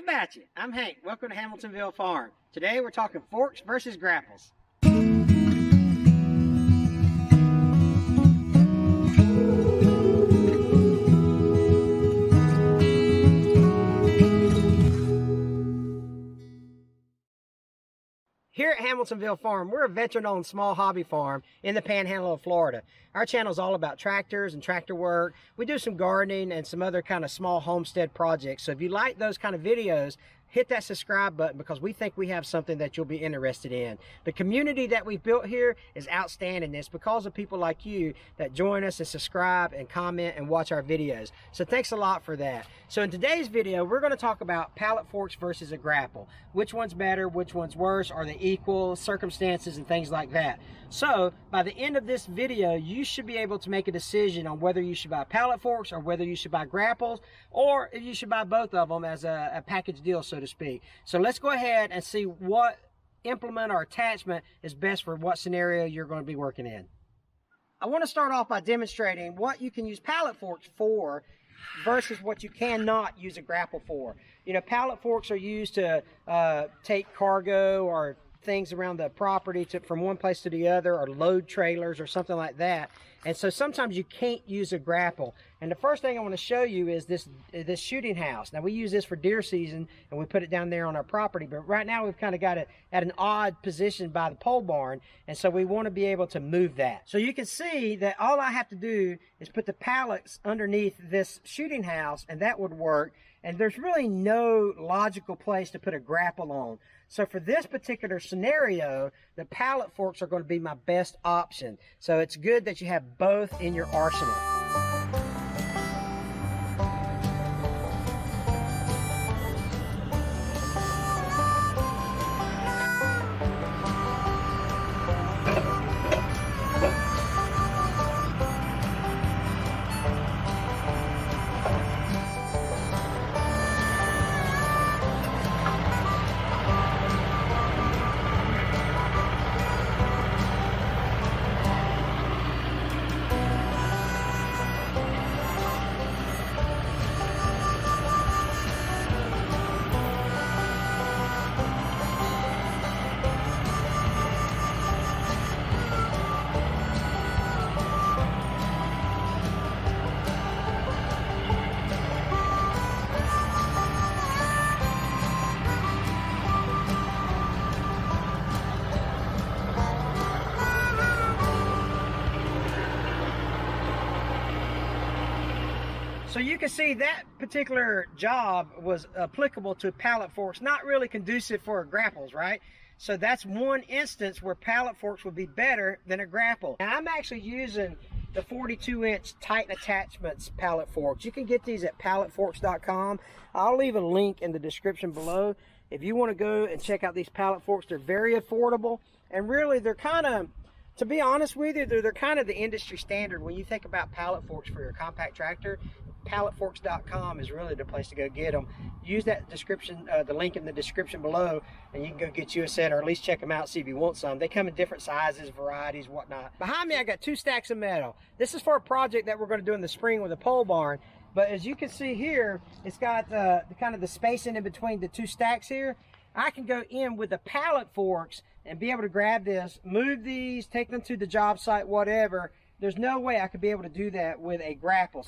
How about you? I'm Hank. Welcome to Hamiltonville Farm. Today we're talking forks versus grapples. Here at Hamiltonville Farm, we're a veteran-owned small hobby farm in the panhandle of Florida. Our channel is all about tractors and tractor work. We do some gardening and some other kind of small homestead projects. So if you like those kind of videos, hit that subscribe button because we think we have something that you'll be interested in. The community that we've built here is outstanding. It's because of people like you that join us and subscribe and comment and watch our videos. So thanks a lot for that. So in today's video, we're going to talk about pallet forks versus a grapple. Which one's better, which one's worse, are they equal, circumstances and things like that. So by the end of this video, you should be able to make a decision on whether you should buy pallet forks or whether you should buy grapples, or if you should buy both of them as a package deal, so to speak. So let's go ahead and see what implement or attachment is best for what scenario you're going to be working in. I want to start off by demonstrating what you can use pallet forks for versus what you cannot use a grapple for. You know, pallet forks are used to take cargo or things around the property from one place to the other, or load trailers or something like that. And so sometimes you can't use a grapple. And the first thing I want to show you is this shooting house. Now we use this for deer season and we put it down there on our property, but right now we've kind of got it at an odd position by the pole barn, and so we want to be able to move that. So you can see that all I have to do is put the pallets underneath this shooting house and that would work. And there's really no logical place to put a grapple on. So for this particular scenario, the pallet forks are going to be my best option. So it's good that you have both in your arsenal. So you can see that particular job was applicable to pallet forks, not really conducive for grapples, right? So that's one instance where pallet forks would be better than a grapple. Now I'm actually using the 42-inch Titan Attachments Pallet Forks. You can get these at palletforks.com. I'll leave a link in the description below. If you want to go and check out these pallet forks, they're very affordable, and really they're kind of, to be honest with you, they're kind of the industry standard. When you think about pallet forks for your compact tractor, palletforks.com is really the place to go get them. Use that description, the link in the description below, and you can go get you a set, or at least check them out, see if you want some. They come in different sizes, varieties, whatnot. Behind me, I got 2 stacks of metal. This is for a project that we're going to do in the spring with a pole barn. But as you can see here, it's got kind of the spacing in between the 2 stacks here. I can go in with the pallet forks and be able to grab this, move these, take them to the job site, whatever. There's no way I could be able to do that with a grapple.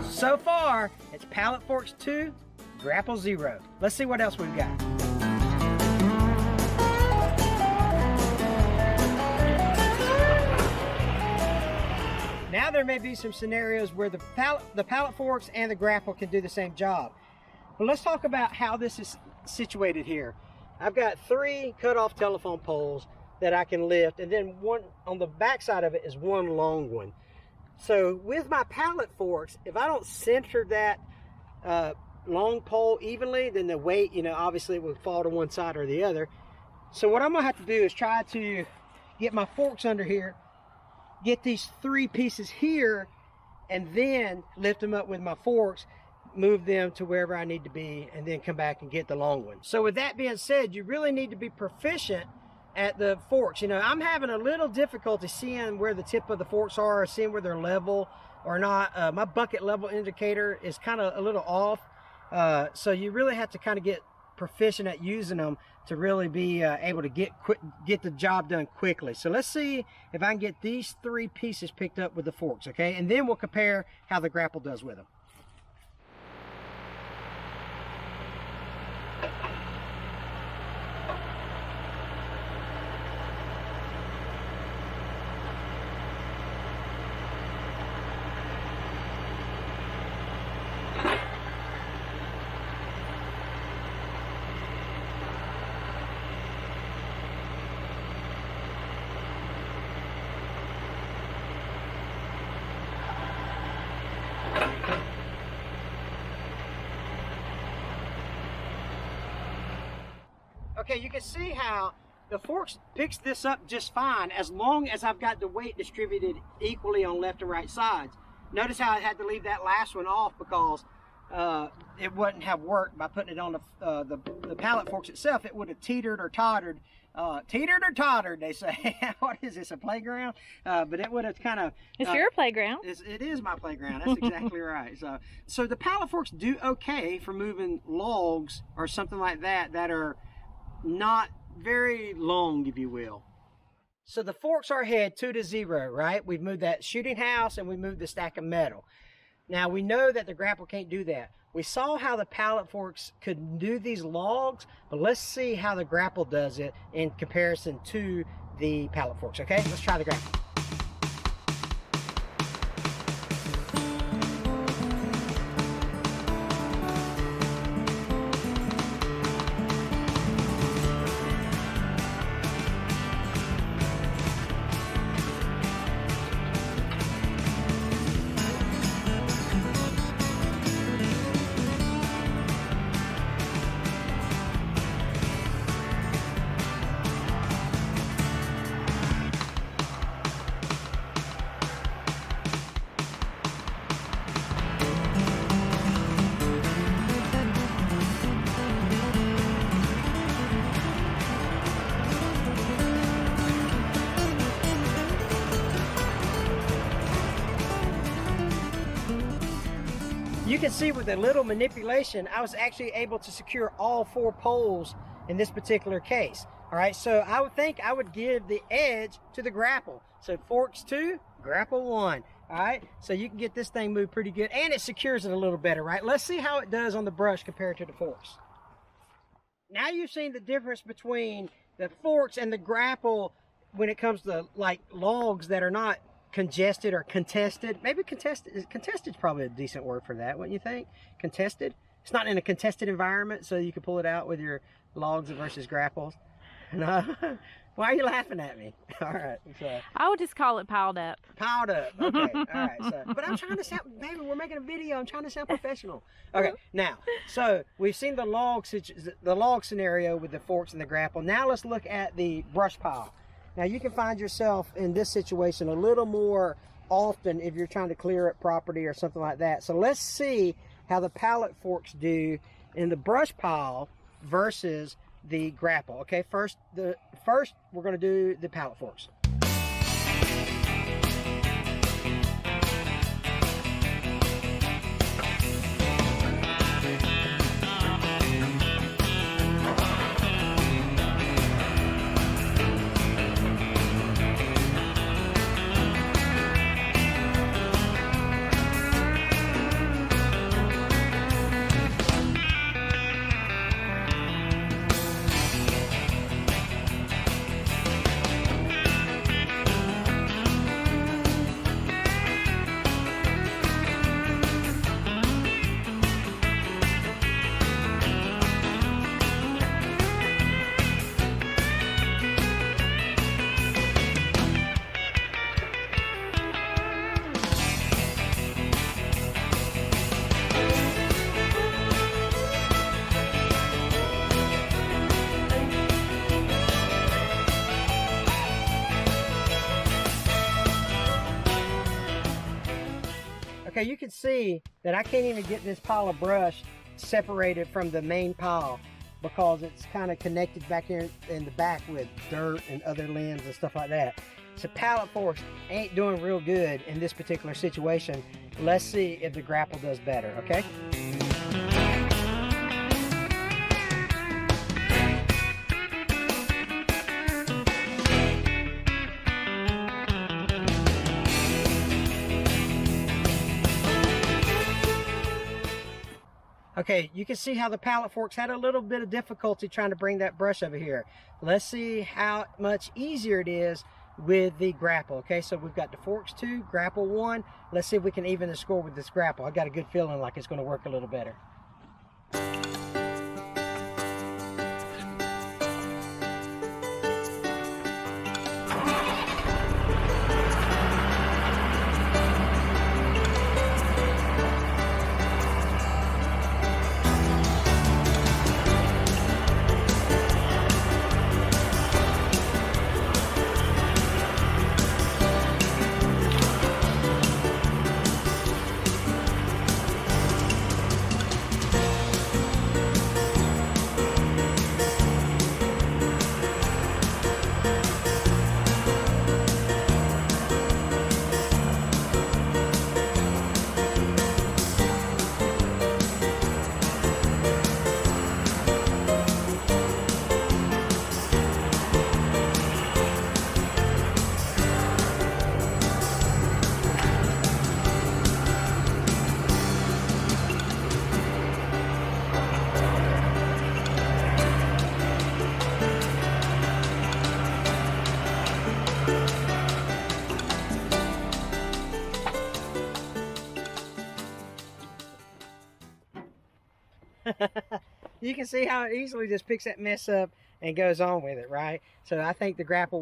So far, it's pallet forks 2, grapple 0. Let's see what else we've got. Now there may be some scenarios where the pallet forks and the grapple can do the same job. But let's talk about how this is situated here. I've got 3 cut-off telephone poles that I can lift, and then one on the back side of it is one long one. So with my pallet forks, if I don't center that long pole evenly, then the weight, you know, obviously it would fall to one side or the other. So what I'm gonna have to do is try to get my forks under here, get these 3 pieces here, and then lift them up with my forks, move them to wherever I need to be, and then come back and get the long one. So with that being said, you really need to be proficient at the forks. You know, I'm having a little difficulty seeing where the tip of the forks are, or seeing where they're level or not. My bucket level indicator is kind of a little off. So you really have to kind of get proficient at using them to really be able to get the job done quickly. So let's see if I can get these 3 pieces picked up with the forks, okay? And then we'll compare how the Grapple does with them. Okay, you can see how the forks picks this up just fine as long as I've got the weight distributed equally on left and right sides. Notice how I had to leave that last one off because it wouldn't have worked by putting it on the pallet forks itself. It would have teetered or tottered. Teetered or tottered, they say. What is this, a playground? But it would have kind of... It's your playground. It is my playground. That's exactly right. So the pallet forks do okay for moving logs or something like that that are not very long, if you will. So the forks are ahead 2-0, right? We've moved that shooting house and we moved the stack of metal. Now we know that the Grapple can't do that. We saw how the pallet forks could do these logs, but let's see how the Grapple does it in comparison to the pallet forks, okay? Let's try the Grapple. You can see with a little manipulation, I was actually able to secure all 4 poles in this particular case. All right, so I would think I would give the edge to the Grapple. So forks 2, Grapple 1. All right, so you can get this thing moved pretty good, and it secures it a little better, right? Let's see how it does on the brush compared to the forks. Now you've seen the difference between the forks and the Grapple when it comes to like logs that are not congested or contested. Maybe contested is probably a decent word for that, wouldn't you think? Contested. It's not in a contested environment, so you can pull it out with your logs versus Grapples. No. Why are you laughing at me? All right. So I would just call it piled up. Piled up. Okay. All right. So, but I'm trying to sound, baby, we're making a video. I'm trying to sound professional. Okay. Now, so we've seen the log scenario with the forks and the Grapple. Now let's look at the brush pile. Now you can find yourself in this situation a little more often if you're trying to clear up property or something like that. So let's see how the pallet forks do in the brush pile versus the Grapple. Okay, first we're going to do the pallet forks. Okay, you can see that I can't even get this pile of brush separated from the main pile because it's kind of connected back here in the back with dirt and other limbs and stuff like that. So Pallet Forks ain't doing real good in this particular situation. Let's see if the Grapple does better, okay? Okay, you can see how the Pallet Forks had a little bit of difficulty trying to bring that brush over here. Let's see how much easier it is with the Grapple. Okay, so we've got the Forks 2, Grapple 1. Let's see if we can even the score with this Grapple. I got a good feeling like it's going to work a little better. You can see how it easily just picks that mess up and goes on with it, right? So I think the Grapple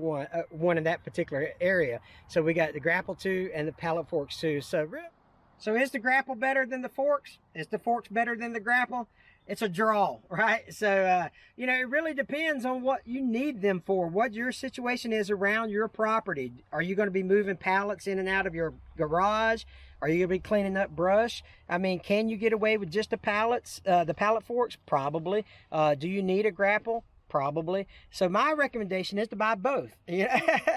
won in that particular area. So we got the Grapple 2 and the Pallet Forks 2. So is the Grapple better than the Forks? Is the Forks better than the Grapple? It's a draw, right? So, you know, it really depends on what you need them for, what your situation is around your property. Are you going to be moving pallets in and out of your garage? Are you going to be cleaning up brush? I mean, can you get away with just the pallets, the Pallet Forks? Probably. Do you need a Grapple? Probably. So my recommendation is to buy both.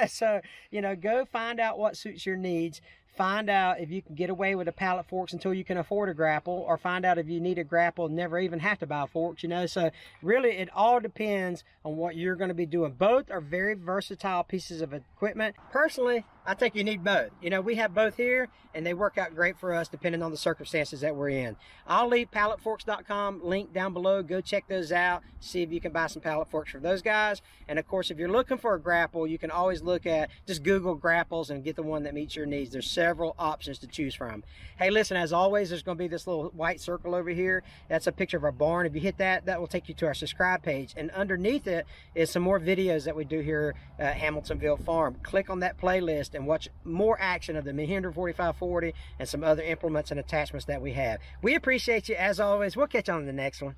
So, you know, go find out what suits your needs. Find out if you can get away with a Pallet Forks until you can afford a Grapple, or find out if you need a Grapple and never even have to buy forks, you know. So really it all depends on what you're going to be doing. Both are very versatile pieces of equipment. Personally, I think you need both. You know, we have both here and they work out great for us depending on the circumstances that we're in. I'll leave palletforks.com link down below. Go check those out. See if you can buy some Pallet Forks for those guys. And of course, if you're looking for a Grapple, you can always look at, just Google Grapples and get the one that meets your needs. There's several options to choose from. Hey, listen, as always, there's going to be this little white circle over here. That's a picture of our barn. If you hit that, that will take you to our subscribe page. And underneath it is some more videos that we do here at Hamiltonville Farm. Click on that playlist and watch more action of the Mehinder 4540 and some other implements and attachments that we have. We appreciate you as always. We'll catch you on the next one.